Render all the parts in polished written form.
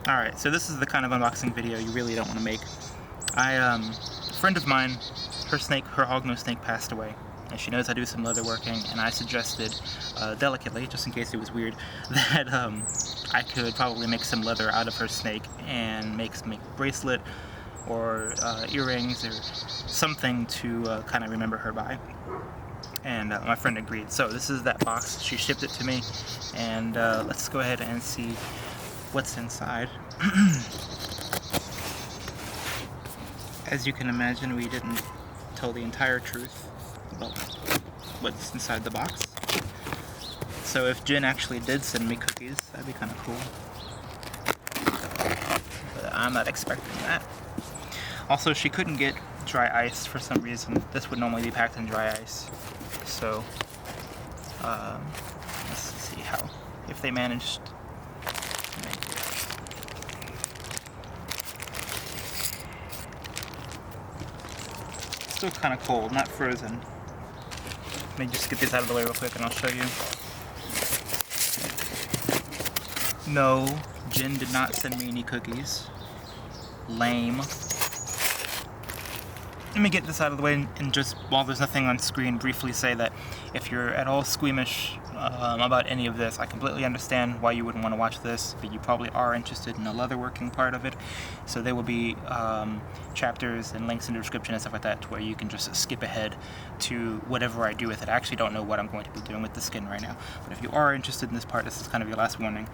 Alright, so this is the kind of unboxing video you really don't want to make. A friend of mine, her hognose snake passed away, and she knows I do some leatherworking, and I suggested, delicately, just in case it was weird, that I could probably make some leather out of her snake and make a bracelet or earrings or something to kind of remember her by. And my friend agreed. So this is that box. She shipped it to me, and let's go ahead and see what's inside. As you can imagine, we didn't tell the entire truth about what's inside the box. So if Jen actually did send me cookies, that'd be kind of cool. But I'm not expecting that. Also, she couldn't get dry ice for some reason. This would normally be packed in dry ice. So, let's see if they managed to make it. Still kind of cold, not frozen. Let me just get these out of the way real quick and I'll show you. No, Jen did not send me any cookies. Lame. Let me get this out of the way and just, while there's nothing on screen, briefly say that if you're at all squeamish about any of this, I completely understand why you wouldn't want to watch this, but you probably are interested in the leatherworking part of it. So there will be chapters and links in the description and stuff like that, to where you can just skip ahead to whatever I do with it. I actually don't know what I'm going to be doing with the skin right now, but if you are interested in this part, this is kind of your last warning.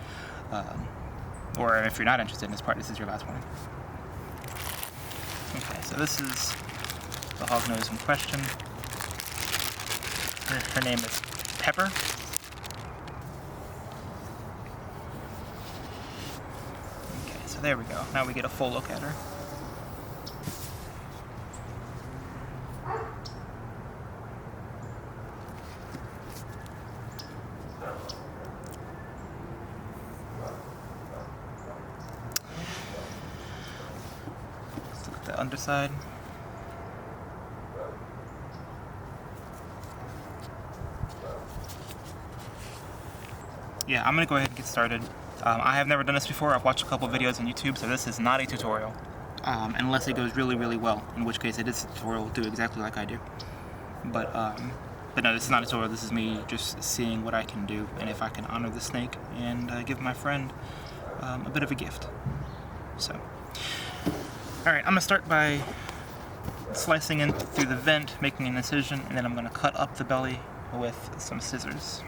Or if you're not interested in this part, this is your last warning. Okay, so this is the hognose in question. Her name is Pepper. Okay, so there we go. Now we get a full look at her. Let's look at the underside. Yeah, I'm gonna go ahead and get started. I have never done this before. I've watched a couple videos on YouTube, so this is not a tutorial. Unless it goes really, really well, in which case it is a tutorial, do exactly like I do. But no, this is not a tutorial. This is me just seeing what I can do, and if I can honor the snake and give my friend a bit of a gift. So, alright, I'm gonna start by slicing in through the vent, making an incision, and then I'm gonna cut up the belly with some scissors.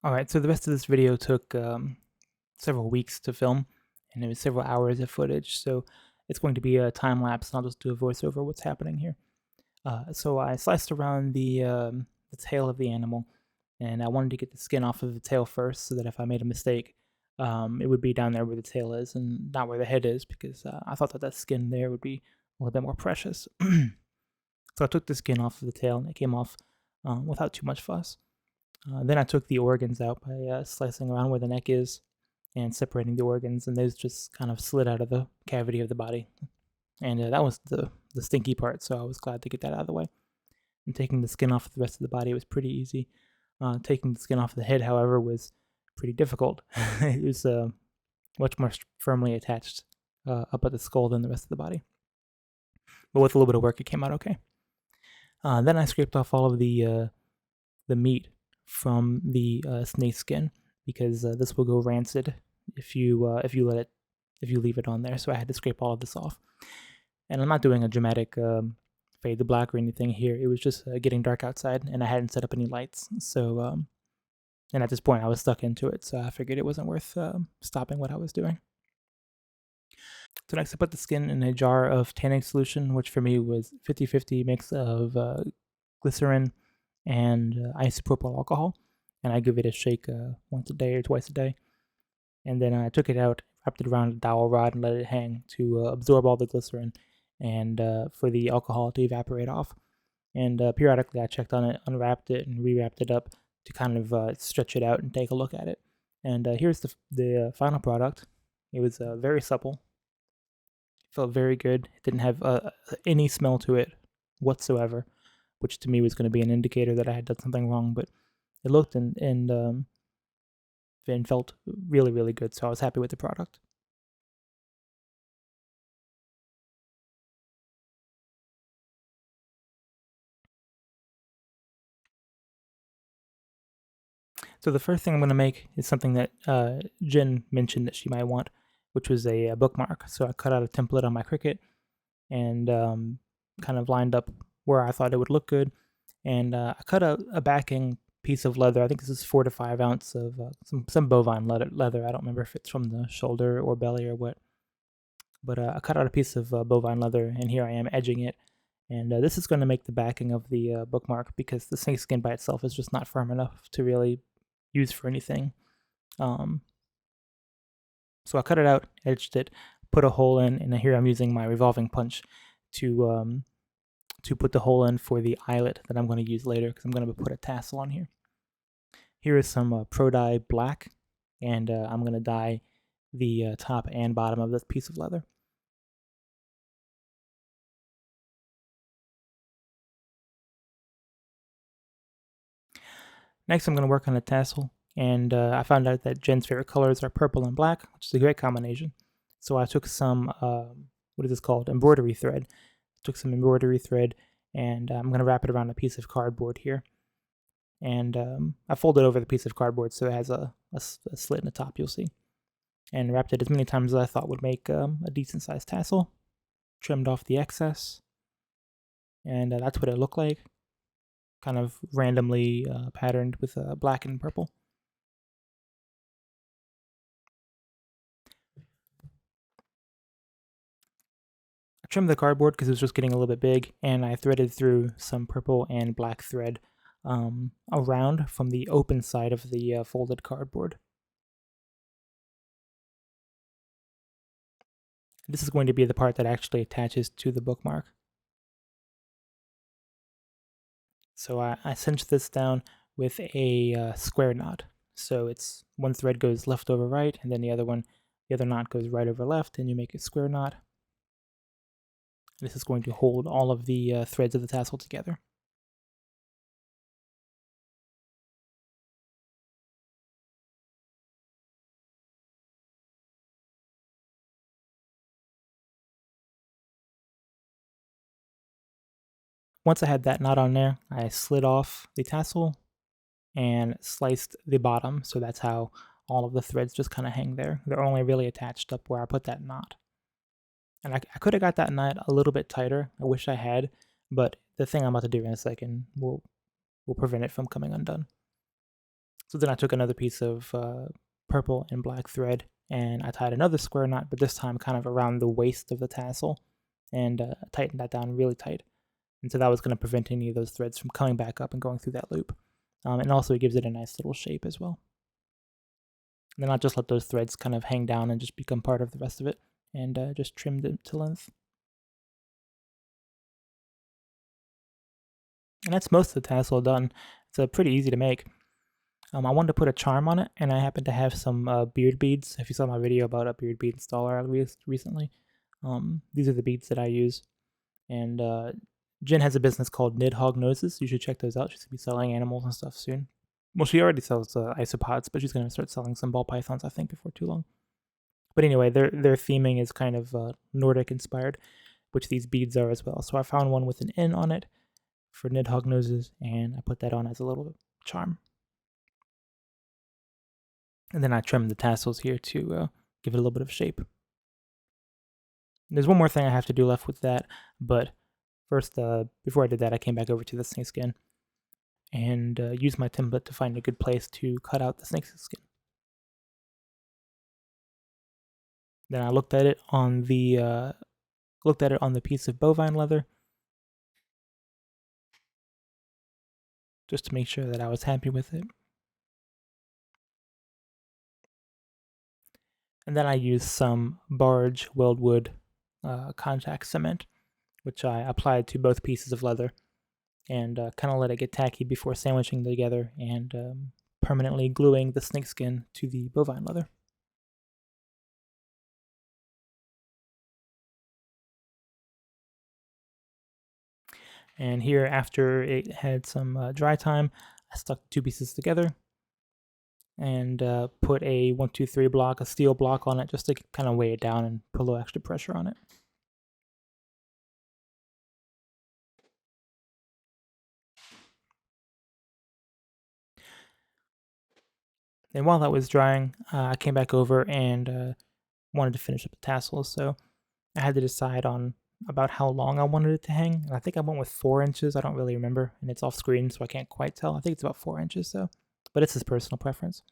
Alright, so the rest of this video took several weeks to film, and it was several hours of footage, so it's going to be a time lapse, and I'll just do a voiceover of what's happening here. So I sliced around the tail of the animal, and I wanted to get the skin off of the tail first, so that if I made a mistake, it would be down there where the tail is, and not where the head is, because I thought that skin there would be a little bit more precious. So I took the skin off of the tail, and it came off without too much fuss. Then I took the organs out by slicing around where the neck is and separating the organs, and those just kind of slid out of the cavity of the body. And that was the stinky part, so I was glad to get that out of the way. And taking the skin off the rest of the body was pretty easy. Taking the skin off the head, however, was pretty difficult. It was much more firmly attached up at the skull than the rest of the body. But with a little bit of work, it came out okay. Then I scraped off all of the meat from the snake skin, because this will go rancid if you leave it on there. So I had to scrape all of this off, and I'm not doing a dramatic fade to black or anything here. It was just getting dark outside, and I hadn't set up any lights. So and at this point I was stuck into it, so I figured it wasn't worth stopping what I was doing. So next I put the skin in a jar of tanning solution, which for me was 50-50 mix of glycerin and isopropyl alcohol, and I give it a shake once a day or twice a day. And then I took it out, wrapped it around a dowel rod, and let it hang to absorb all the glycerin and for the alcohol to evaporate off. And periodically I checked on it, unwrapped it, and rewrapped it up to kind of stretch it out and take a look at it. And here's the final product. It was very supple. It felt very good. It didn't have any smell to it whatsoever, which to me was going to be an indicator that I had done something wrong, but it looked and and felt really, really good. So I was happy with the product. So the first thing I'm going to make is something that Jen mentioned that she might want, which was a bookmark. So I cut out a template on my Cricut and kind of lined up where I thought it would look good. And I cut out a backing piece of leather. I think this is 4 to 5 ounce of some bovine leather. I don't remember if it's from the shoulder or belly or what. But I cut out a piece of bovine leather, and here I am edging it. And this is going to make the backing of the bookmark because the snakeskin by itself is just not firm enough to really use for anything. Um, so I cut it out, edged it, put a hole in, and here I'm using my revolving punch to put the hole in for the eyelet that I'm going to use later because I'm going to put a tassel on here. Here is some Pro Dye black, and I'm going to dye the top and bottom of this piece of leather. Next, I'm going to work on a tassel, and I found out that Jen's favorite colors are purple and black, which is a great combination. So I took some, what is this called? Embroidery thread. Took some embroidery thread, and I'm going to wrap it around a piece of cardboard here. And I folded over the piece of cardboard so it has a slit in the top, you'll see. And wrapped it as many times as I thought would make a decent sized tassel. Trimmed off the excess, and that's what it looked like. Kind of randomly patterned with black and purple. I trimmed the cardboard because it was just getting a little bit big, and I threaded through some purple and black thread around from the open side of the folded cardboard. This is going to be the part that actually attaches to the bookmark. So I cinched this down with a square knot. So it's one thread goes left over right, and then the other knot goes right over left, and you make a square knot. This is going to hold all of the threads of the tassel together. Once I had that knot on there, I slid off the tassel and sliced the bottom, so that's how all of the threads just kind of hang there. They're only really attached up where I put that knot. And I could have got that knot a little bit tighter. I wish I had, but the thing I'm about to do in a second will prevent it from coming undone. So then I took another piece of purple and black thread, and I tied another square knot, but this time kind of around the waist of the tassel, and tightened that down really tight. And so that was going to prevent any of those threads from coming back up and going through that loop. And also it gives it a nice little shape as well. And then I'll just let those threads kind of hang down and just become part of the rest of it, and just trimmed it to length. And that's most of the tassel done. It's pretty easy to make. I wanted to put a charm on it, and I happen to have some beard beads. If you saw my video about a beard bead installer I released recently, these are the beads that I use. And Jen has a business called Nidhogg Noses. You should check those out. She's going to be selling animals and stuff soon. Well, she already sells isopods, but she's going to start selling some ball pythons, I think, before too long. But anyway, their theming is kind of Nordic inspired, which these beads are as well. So I found one with an N on it for Nidhogg Noses, and I put that on as a little charm. And then I trimmed the tassels here to give it a little bit of shape. There's one more thing I have to do left with that, but first, before I did that, I came back over to the snakeskin and used my template to find a good place to cut out the snakeskin. Then I looked at it on the piece of bovine leather, just to make sure that I was happy with it. And then I used some barge weldwood contact cement, which I applied to both pieces of leather, and kind of let it get tacky before sandwiching together and permanently gluing the snakeskin to the bovine leather. And here, after it had some dry time, I stuck the two pieces together, and put a 1, 2, 3 block, a steel block on it, just to kind of weigh it down and put a little extra pressure on it. And while that was drying, I came back over and wanted to finish up the tassels, so I had to decide on about how long I wanted it to hang. And I think I went with 4 inches. I don't really remember, and it's off screen, so I can't quite tell. I think it's about 4 inches, though, but it's his personal preference.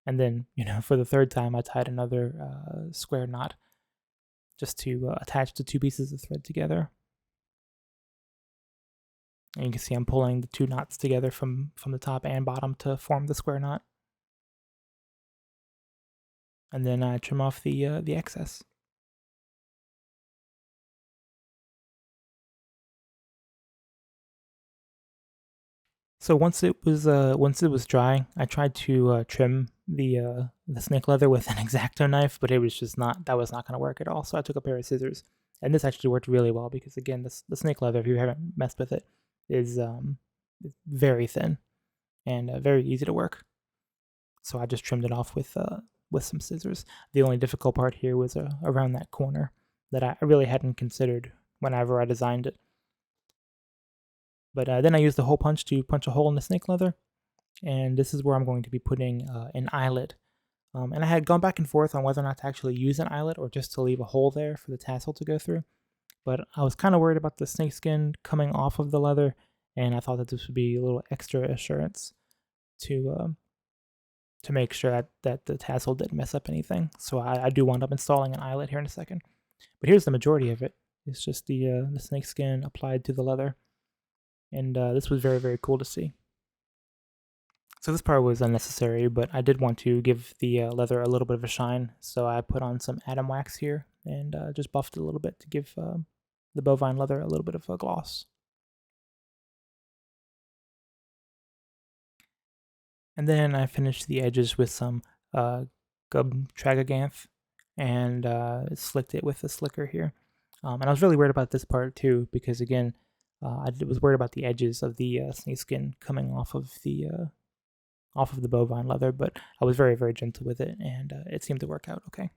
And then, for the third time, I tied another square knot just to attach the 2 pieces of thread together. And you can see I'm pulling the 2 knots together from the top and bottom to form the square knot. And then I trim off the excess. So once it was dry, I tried to trim the snake leather with an X-Acto knife, but it was just not going to work at all. So I took a pair of scissors, and this actually worked really well because again, the snake leather, if you haven't messed with it, is very thin and very easy to work. So I just trimmed it off with some scissors. The only difficult part here was around that corner that I really hadn't considered whenever I designed it. But then I used the hole punch to punch a hole in the snake leather, and this is where I'm going to be putting an eyelet. And I had gone back and forth on whether or not to actually use an eyelet or just to leave a hole there for the tassel to go through. But I was kind of worried about the snake skin coming off of the leather, and I thought that this would be a little extra assurance to make sure that the tassel didn't mess up anything. So I do wind up installing an eyelet here in a second. But here's the majority of it. It's just the snake skin applied to the leather. And this was very, very cool to see. So this part was unnecessary, but I did want to give the leather a little bit of a shine. So I put on some Atom wax here and just buffed it a little bit to give the bovine leather a little bit of a gloss. And then I finished the edges with some Gub Tragaganth and slicked it with a slicker here. And I was really worried about this part too, because again, I was worried about the edges of the snakeskin coming off of the bovine leather, but I was very, very gentle with it, and it seemed to work out okay.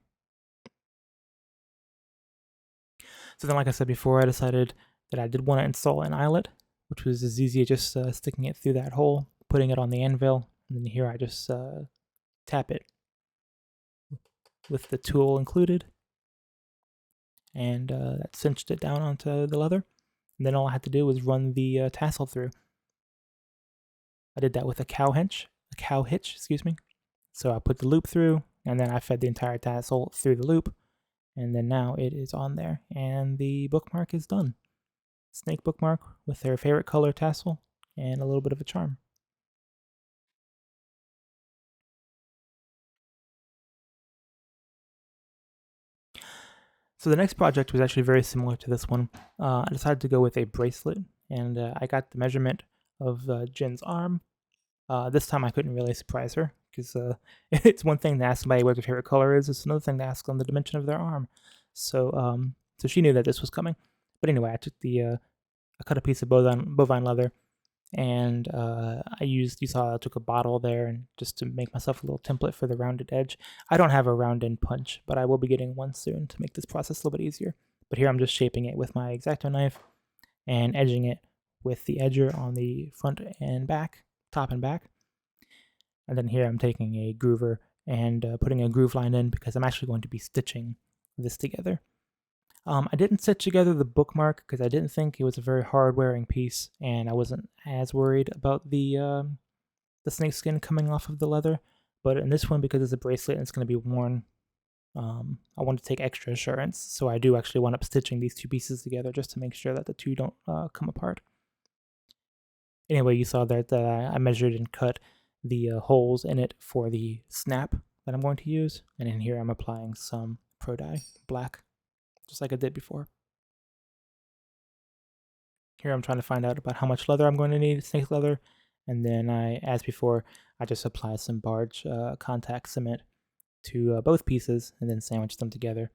So then, like I said before, I decided that I did want to install an eyelet, which was as easy as just sticking it through that hole, putting it on the anvil, and then here I just tap it with the tool included, and that cinched it down onto the leather. And then all I had to do was run the tassel through. I did that with a cow hitch, excuse me. So I put the loop through, and then I fed the entire tassel through the loop, and then now it is on there, and the bookmark is done. Snake bookmark with their favorite color tassel and a little bit of a charm. So the next project was actually very similar to this one. I decided to go with a bracelet, and I got the measurement of Jin's arm. This time I couldn't really surprise her, because it's one thing to ask somebody what their favorite color is, it's another thing to ask them the dimension of their arm. So so she knew that this was coming. But anyway, I took I cut a piece of bovine leather, and you saw I took a bottle there, and just to make myself a little template for the rounded edge. I don't have a round end punch, but I will be getting one soon to make this process a little bit easier. But here I'm just shaping it with my X-Acto knife and edging it with the edger on the front and back, top and back. And then here I'm taking a groover and putting a groove line in, because I'm actually going to be stitching this together. I didn't stitch together the bookmark because I didn't think it was a very hard wearing piece, and I wasn't as worried about the snakeskin coming off of the leather. But in this one, because it's a bracelet and it's going to be worn, I want to take extra assurance. So I do actually wind up stitching these 2 pieces together just to make sure that the 2 don't come apart. Anyway, you saw that I measured and cut the holes in it for the snap that I'm going to use, and in here I'm applying some Pro Dye black, just like I did before. Here I'm trying to find out about how much leather I'm going to need, snake leather, and then as before, I just apply some barge contact cement to both pieces, and then sandwich them together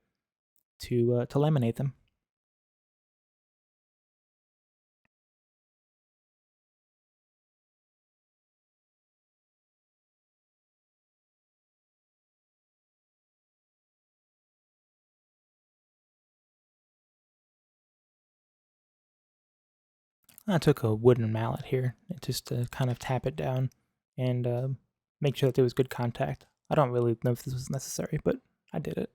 to laminate them. I took a wooden mallet here just to kind of tap it down and make sure that there was good contact. I don't really know if this was necessary, but I did it.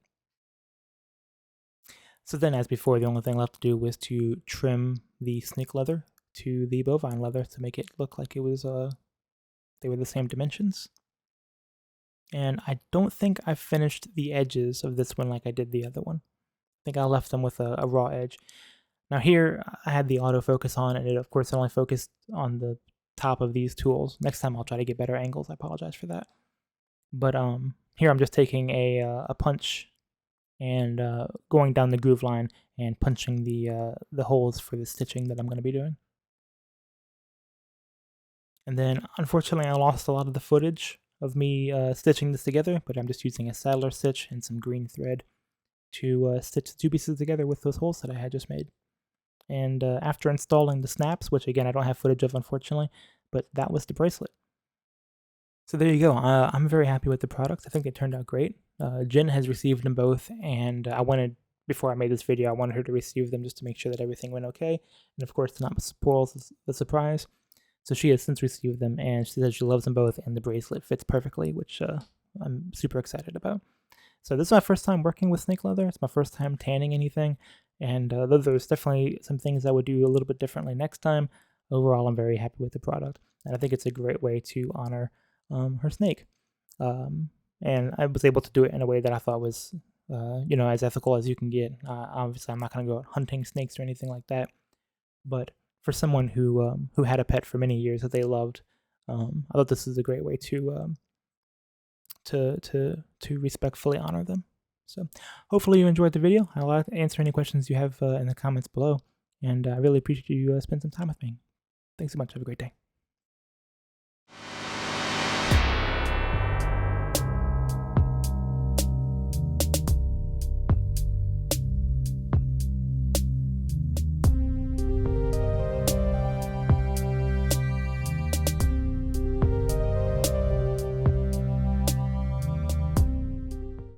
So then, as before, the only thing left to do was to trim the snake leather to the bovine leather to make it look like it was they were the same dimensions. And I don't think I finished the edges of this one like I did the other one. I think I left them with a raw edge. Now here, I had the autofocus on, and it of course only focused on the top of these tools. Next time I'll try to get better angles. I apologize for that. But here I'm just taking a punch and going down the groove line and punching the holes for the stitching that I'm going to be doing. And then, unfortunately, I lost a lot of the footage of me stitching this together, but I'm just using a saddler stitch and some green thread to stitch the two pieces together with those holes that I had just made. And after installing the snaps, which again I don't have footage of unfortunately, but that was the bracelet. So there you go. I'm very happy with the product. I think they turned out great. Jen has received them both, and before I made this video, I wanted her to receive them just to make sure that everything went okay, and of course to not spoil the surprise. So she has since received them, and she says she loves them both, and the bracelet fits perfectly, which I'm super excited about. So this is my first time working with snake leather. It's my first time tanning anything, and though there's definitely some things I would do a little bit differently next time, overall I'm very happy with the product, and I think it's a great way to honor her snake. And I was able to do it in a way that I thought was, as ethical as you can get. Obviously, I'm not going to go out hunting snakes or anything like that, but for someone who had a pet for many years that they loved, I thought this is a great way to respectfully honor them. So hopefully you enjoyed the video. I'll answer any questions you have in the comments below, and I really appreciate you spending some time with me. Thanks so much. Have a great day.